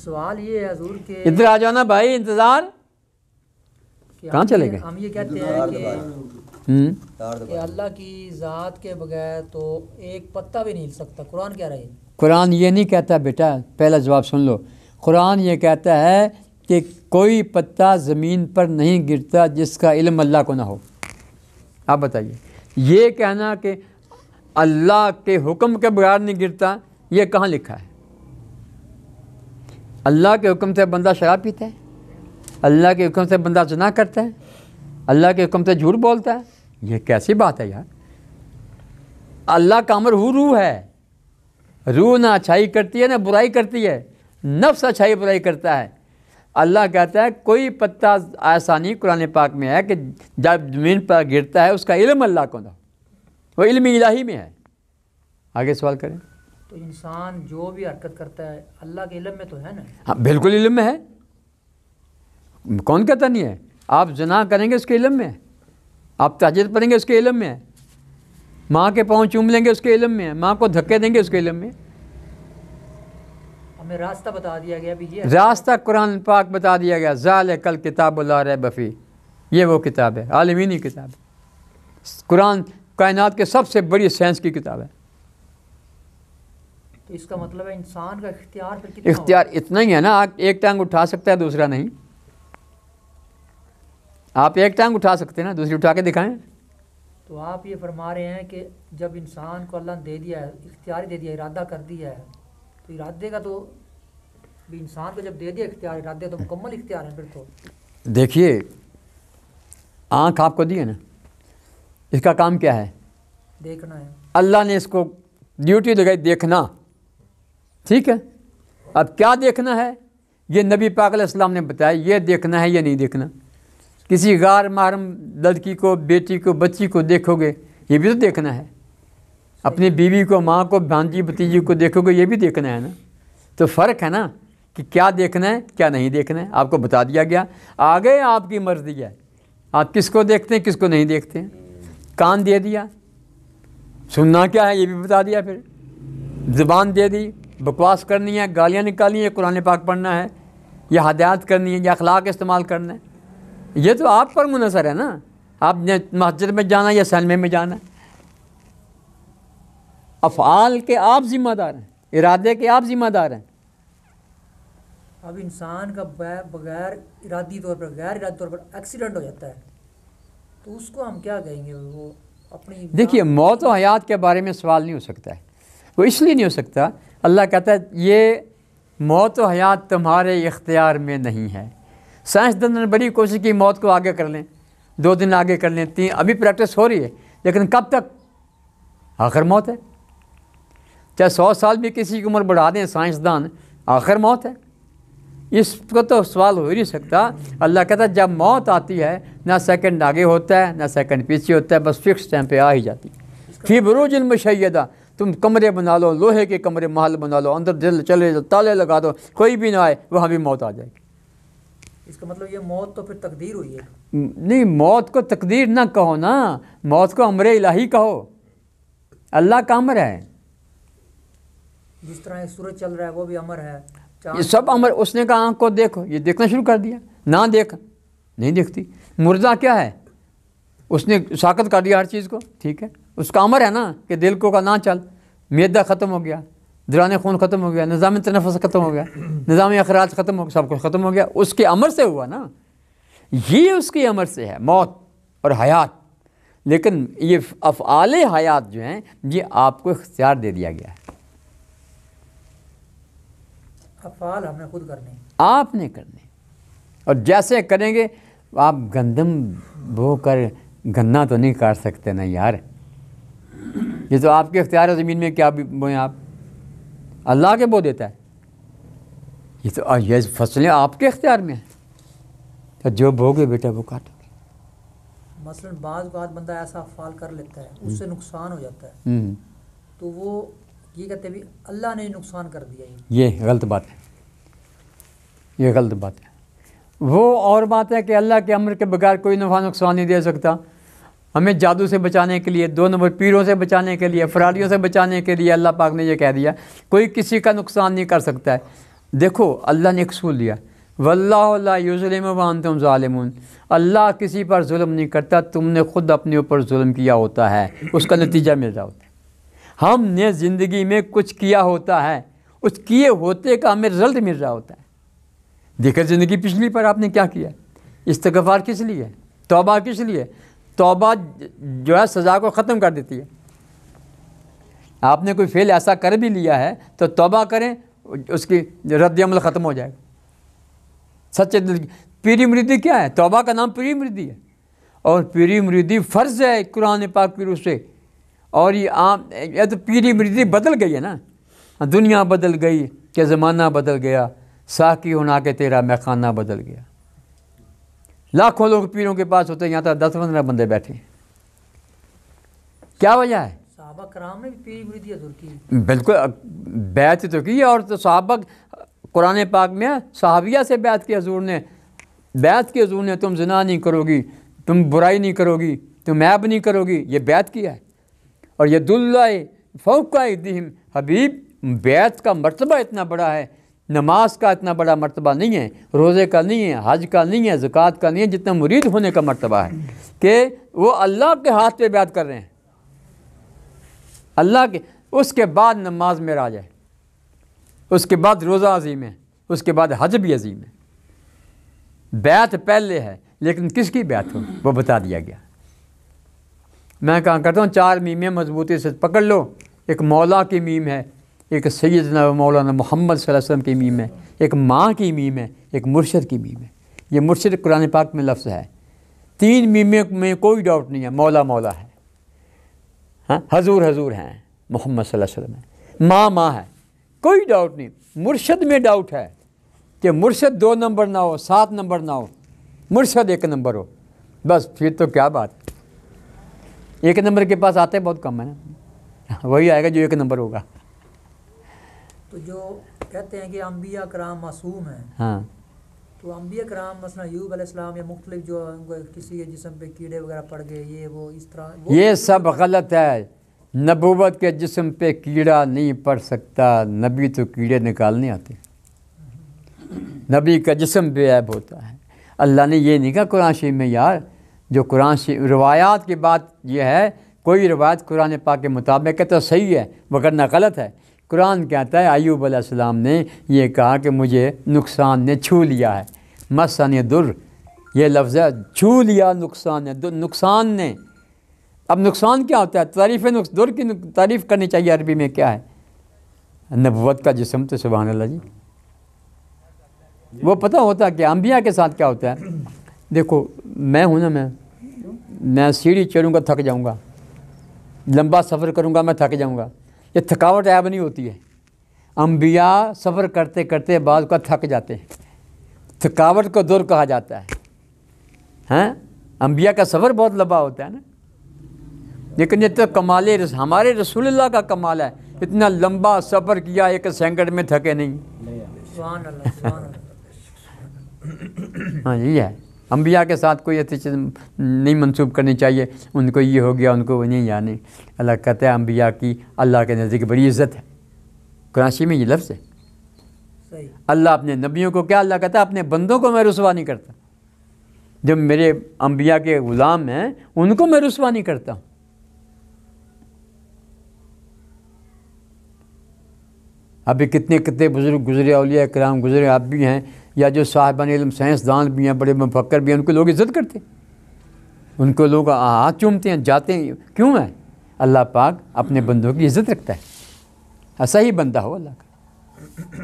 سوال یہ ہے حضور کہ ادھر آ جانا بھائی، انتظار کہاں چلے گئے؟ ہم یہ کہتے ہیں کہ اللہ کی ذات کے بغیر تو ایک پتہ بھی نہیں ہل سکتا، قرآن کہہ رہا ہے؟ قرآن یہ نہیں کہتا بیٹا، پہلا جواب سن لو۔ قرآن یہ کہتا ہے کہ کوئی پتا زمین پر نہیں گرتا جس کا علم اللہ کو نہ ہو۔ آپ بتائیے، یہ کہنا کہ اللہ کے حکم کے بغیر نہیں گرتا، یہ کہاں لکھا ہے؟ اللہ کے حکم سے بندہ شراب پیتا ہے، اللہ کے حکم سے بندہ زنا کرتا ہے، اللہ کے حکم سے جھوٹ بولتا ہے، یہ کیسی بات ہے یار؟ اللہ کا امر روح ہے، روح نہ اچھائی کرتی ہے نہ برائی کرتی ہے، نفس اچھائی برائی کرتا ہے۔ اللہ کہتا ہے کوئی پتا ایسا نہیں قرآن پاک میں ہے کہ جب زمین پر گرتا ہے اس کا علم اللہ کو نہ ہو، وہ علم الہی میں ہے۔ آگے سوال کریں۔ تو انسان جو بھی حرکت کرتا ہے اللہ کے علم میں تو ہے نا؟ ہاں بالکل علم میں ہے، کون کہتا نہیں ہے؟ آپ زنا کریں گے اس کے علم میں ہے، آپ تہجد پڑھیں گے اس کے علم میں ہے، ماں کے پاؤں چوم لیں گے اس کے علم میں ہے، ماں کو دھکے دیں گے اس کے علم میں ہے۔ ہمیں راستہ بتا دیا گیا بھی، یہ راستہ قرآن پاک بتا دیا گیا، ذالک الکتاب لا ریب فیہ، یہ وہ کتاب ہے، عالمینی کتاب ہے۔ قرآن کائنات کے سب سے بڑی سائنس کی کتاب ہے۔ تو اس کا مطلب ہے انسان کا اختیار پھر کتنا اختیار اتنا ہی ہے نا، آپ ایک ٹانگ اٹھا سکتا ہے دوسرا نہیں۔ آپ ایک ٹانگ اٹھا سکتے ہیں نا، دوسری اٹھا کے دکھائیں۔ تو آپ یہ فرما رہے ہیں کہ جب انسان کو اللہ نے دے دیا ہے، اختیار دے دیا، ارادہ کر دیا ہے، تو ارادے کا تو بھی انسان کو جب دے دیا اختیار، ارادے تو مکمل اختیار ہیں پھر تو۔ دیکھیے، آنکھ آپ کو دی ہے نا، اس کا کام کیا ہے؟ دیکھنا ہے۔ اللہ نے اس کو ڈیوٹی لگائی دیکھنا، ٹھیک ہے؟ اب کیا دیکھنا ہے یہ نبی پاک علیہ السلام نے بتایا، یہ دیکھنا ہے یہ نہیں دیکھنا۔ کسی غیر محرم لڑکی کو، بیٹی کو، بچی کو دیکھو گے، یہ بھی تو دیکھنا ہے۔ اپنی بیوی کو، ماں کو، بھانجی بھتیجی کو دیکھو گے، یہ بھی دیکھنا ہے نا۔ تو فرق ہے نا کہ کیا دیکھنا ہے کیا نہیں دیکھنا ہے، آپ کو بتا دیا گیا۔ آگے آپ کی مرضی ہے، آپ کس کو دیکھتے ہیں کس کو نہیں دیکھتے ہیں۔ کان دے دیا، سننا کیا ہے یہ بھی بتا دیا، پھر زبان دے دی، بکواس کرنی ہے، گالیاں نکالنی ہے، قرآن پاک پڑھنا ہے، یا ہدایت کرنی ہے، یا اخلاق استعمال کرنا ہے، یہ تو آپ پر منحصر ہے نا۔ آپ نے مسجد میں جانا یا سینما میں جانا ہے، افعال کے آپ ذمہ دار ہیں، ارادے کے آپ ذمہ دار ہیں۔ اب انسان کا بغیر ارادی طور پر، غیر ارادی طور پر ایکسیڈنٹ ہو جاتا ہے، تو اس کو ہم کیا کہیں گے؟ وہ اپنی دیکھیے، موت و حیات کے بارے میں سوال نہیں ہو سکتا ہے، وہ اس لیے نہیں ہو سکتا، اللہ کہتا ہے یہ موت و حیات تمہارے اختیار میں نہیں ہے۔ سائنسدانوں نے بڑی کوشش کی موت کو آگے کر لیں، 2 دن آگے کر لیں، 3، ابھی پریکٹس ہو رہی ہے، لیکن کب تک؟ آخر موت ہے۔ چاہے 100 سال بھی کسی کی عمر بڑھا دیں سائنسدان، آخر موت ہے۔ اس کو تو سوال ہو ہی نہیں سکتا۔ اللہ کہتا ہے جب موت آتی ہے نہ سیکنڈ آگے ہوتا ہے نہ سیکنڈ پیچھے ہوتا ہے، بس فکس ٹائم پہ آ ہی جاتی ہے۔ فی بروج مشیدہ، تم کمرے بنا لو، لوہے کے کمرے محل بنا لو، اندر دل چلے جاؤ، تالے لگا دو، کوئی بھی نہ آئے، وہاں بھی موت آ جائے گی۔ اس کا مطلب یہ موت تو پھر تقدیر ہوئی ہے؟ نہیں، موت کو تقدیر نہ کہو نا، موت کو امر الہی کہو، اللہ کا امر ہے۔ جس طرح یہ سورج چل رہا ہے وہ بھی امر ہے، یہ سب امر، اس نے کہا آنکھ کو دیکھو، یہ دیکھنا شروع کر دیا، نہ دیکھ، نہیں دیکھتی۔ مردہ کیا ہے؟ اس نے ساکت کر دیا ہر چیز کو، ٹھیک ہے، اس کا امر ہے نا کہ دل کو کا نہ چل، معدہ ختم ہو گیا، دوران خون ختم ہو گیا، نظام تنفس ختم ہو گیا، نظام اخراج ختم ہو گیا، سب کچھ ختم ہو گیا، اس کے امر سے ہوا نا، یہ اس کے امر سے ہے موت اور حیات۔ لیکن یہ افعال حیات جو ہیں یہ آپ کو اختیار دے دیا گیا ہے، افعال ہم نے خود کرنے، آپ نے کرنے، اور جیسے کریں گے۔ آپ گندم بو کر گنا تو نہیں کاٹ سکتے نا یار، یہ تو آپ کے اختیار ہے، زمین میں کیا بوئیں آپ، اللہ کے بو دیتا ہے، یہ تو یہ فصلیں آپ کے اختیار میں ہیں، تو جو بوگے بیٹا وہ کاٹو گے۔ مثلاً بعض اوقات بندہ ایسا افعال کر لیتا ہے اس سے نقصان ہو جاتا ہے، تو وہ یہ کہتے ہیں بھی اللہ نے نقصان کر دیا، یہ غلط بات ہے، یہ غلط بات ہے۔ وہ اور بات ہے کہ اللہ کے امر کے بغیر کوئی نفع نقصان نہیں دے سکتا۔ ہمیں جادو سے بچانے کے لیے، 2 نمبر پیروں سے بچانے کے لیے، فراڈیوں سے بچانے کے لیے اللہ پاک نے یہ کہہ دیا کوئی کسی کا نقصان نہیں کر سکتا ہے۔ دیکھو اللہ نے ایک اصول دیا، واللہ لا یظلم وانتم ظالمون، اللہ کسی پر ظلم نہیں کرتا، تم نے خود اپنے اوپر ظلم کیا ہوتا ہے، اس کا نتیجہ مل رہا ہوتا ہے۔ ہم نے زندگی میں کچھ کیا ہوتا ہے، اس کیے ہوتے کا ہمیں رزلٹ مل رہا ہوتا ہے۔ دیکھیں زندگی پچھلی پر آپ نے کیا کیا، استغفار کس لیے، توبہ کس لیے؟ توبہ جو ہے سزا کو ختم کر دیتی ہے۔ آپ نے کوئی فعل ایسا کر بھی لیا ہے تو توبہ کریں، اس کی رد عمل ختم ہو جائے گا۔ سچے دل کی پیری مریدی کیا ہے؟ توبہ کا نام پیری مریدی ہے، اور پیری مریدی فرض ہے قرآن پاک کی روح سے۔ اور یہ عام یہ تو پیری مریدی بدل گئی ہے نا، دنیا بدل گئی کہ زمانہ بدل گیا، ساقی ہونا کہ تیرا میخانہ بدل گیا۔ لاکھوں لوگ پیروں کے پاس ہوتے ہیں، یہاں تک 10-15 بندے بیٹھے ہیں۔ کیا وجہ ہے؟ صحابہ کرام نے بھی پیری مریدی حضور کی، بالکل بیعت تو کی، اور تو صحابہ قرآن پاک میں صحابیہ سے بیعت کی حضور نے، بیعت کی حضور نے، تم زنا نہیں کرو گی، تم برائی نہیں کرو گی، تم عیب نہیں کرو گی، یہ بیعت کیا ہے۔ اور ید اللہ فوق ایدیہم، حبیب بیعت کا مرتبہ اتنا بڑا ہے، نماز کا اتنا بڑا مرتبہ نہیں ہے، روزے کا نہیں ہے، حج کا نہیں ہے، زکوٰۃ کا نہیں ہے، جتنا مرید ہونے کا مرتبہ ہے کہ وہ اللہ کے ہاتھ پہ بیعت کر رہے ہیں، اللہ کے۔ اس کے بعد نماز میں راج ہے، اس کے بعد روزہ عظیم ہے، اس کے بعد حج بھی عظیم ہے۔ بیعت پہلے ہے، لیکن کس کی بیعت ہو وہ بتا دیا گیا۔ میں کہا کرتا ہوں 4 میمیں مضبوطی سے پکڑ لو، ایک مولا کی میم ہے، ایک سیدنا مولانا محمد صلی اللہ علیہ وسلم کی میم ہے، ایک ماں کی میم ہے، ایک مرشد کی میم ہے۔ یہ مرشد قرآن پاک میں لفظ ہے۔ 3 میمیں میں کوئی ڈاؤٹ نہیں ہے، مولا مولا ہے، ہاں حضور حضور ہیں، محمد صلی اللہ علیہ وسلم ہے، ماں ماں ہے، کوئی ڈاؤٹ نہیں۔ مرشد میں ڈاؤٹ ہے کہ مرشد 2 نمبر نہ ہو، 7 نمبر نہ ہو، مرشد 1 نمبر ہو، بس پھر تو کیا بات۔ 1 نمبر کے پاس آتے بہت کم ہے نا، وہی آئے گا جو 1 نمبر ہوگا۔ تو جو کہتے ہیں کہ انبیاء کرام معصوم ہیں، ہاں تو انبیاء کرام مثلا ایوب علیہ السلام یا مختلف جو کسی کے جسم پہ کیڑے وغیرہ پڑ گئے، یہ وہ اس طرح، یہ سب غلط ہے۔ نبوت کے جسم پہ کیڑا نہیں پڑ سکتا، نبی تو کیڑے نکالنے آتے، نبی کا جسم بے عیب ہوتا ہے۔ اللہ نے یہ نہیں کہا قرآن شریف میں، یار جو قرآن شریف روایات کی بات یہ ہے، کوئی روایت قرآن پاک کے مطابق ہے تو صحیح ہے، وگرنہ غلط ہے۔ قرآن کہتا ہے ایوب علیہ السلام نے یہ کہا کہ مجھے نقصان نے چھو لیا ہے، مسنی در، یہ لفظ ہے، چھو لیا نقصان نے، نقصان نے۔ اب نقصان کیا ہوتا ہے؟ تعریف در کی تعریف کرنی چاہیے عربی میں، کیا ہے؟ نبوت کا جسم تو سبحان اللہ جی، وہ پتہ ہوتا ہے کہ انبیاء کے ساتھ کیا ہوتا ہے۔ دیکھو میں ہوں نا، میں سیڑھی چڑھوں گا تھک جاؤں گا، لمبا سفر کروں گا میں تھک جاؤں گا، یہ تھکاوٹ عیب نہیں ہوتی ہے۔ انبیاء سفر کرتے کرتے بعض کا تھک جاتے ہیں، تھکاوٹ کو دور کہا جاتا ہے۔ ہاں انبیاء کا سفر بہت لمبا ہوتا ہے نا، لیکن یہ تو کمال ہمارے رسول اللہ کا کمال ہے، اتنا لمبا سفر کیا 1 سیکنڈ میں تھکے نہیں۔ سبحان اللہ سبحان اللہ۔ ہاں یہ ہے، انبیاء کے ساتھ کوئی ایسی چیز نہیں منسوب کرنی چاہیے، ان کو یہ ہو گیا ان کو وہ نہیں، یعنی اللہ کہتا ہے انبیاء کی اللہ کے نزدیک بڑی عزت ہے۔ قرآن شریف میں یہ لفظ ہے۔ صحیح۔ اللہ اپنے نبیوں کو کیا اللہ کہتا ہے؟ اپنے بندوں کو میں رسوا نہیں کرتا، جب میرے انبیاء کے غلام ہیں ان کو میں رسوا نہیں کرتا ہوں۔ ابھی کتنے کتنے بزرگ گزرے، اولیاء کرام گزرے، آپ بھی ہیں، یا جو صاحبان علم سائنسدان بھی ہیں، بڑے مفکر بھی ہیں، ان کو لوگ عزت کرتے ہیں، ان کو لوگ ہاتھ چومتے ہیں، جاتے ہیں، کیوں ہے؟ اللہ پاک اپنے بندوں کی عزت رکھتا ہے، ایسا ہی بندہ ہو اللہ کا۔